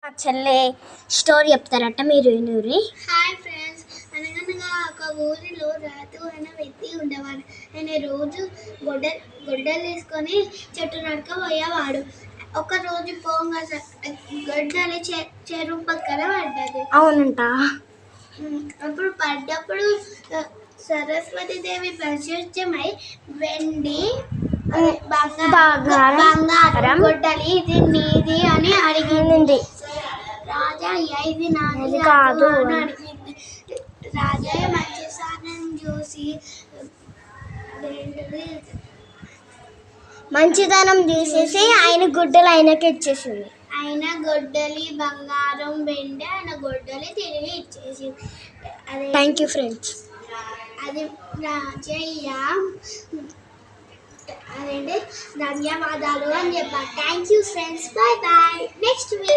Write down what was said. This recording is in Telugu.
మా చెల్లె స్టోరీ చెప్తారట, మీరు వినుర్రి. హాయ్ ఫ్రెండ్స్, అనగనగా ఒక ఊరిలో రాజు అనే వ్యక్తి ఉండేవాడు. ఆయన రోజు గొడ్డలు వేసుకొని చెట్టు నడక పోయేవాడు. ఒక రోజు పోంగా గొడ్డలి చెరువు పక్కన పడ్డది. అవునంట. అప్పుడు పడ్డప్పుడు సరస్వతి దేవి ప్రత్యక్షమై వెండి బంగారం గొడ్డలి ఇది నీది అని అడిగింది. రాజా ఇది నాది కాదు అని అడిగింది. రాజా మంచి సాధనం చూసి మంచితనం తీసేసి ఆయన గుడ్డలు ఆయనకి ఇచ్చేసింది. ఆయన గొడ్డలి బంగారం వెండి ఆయన గొడ్డలి తిరిగి ఇచ్చేసింది. Thank you friends. అది రాజయ్య అదేంటి ధన్యవాదాలు అని చెప్పారు. Thank you friends, bye bye. Next week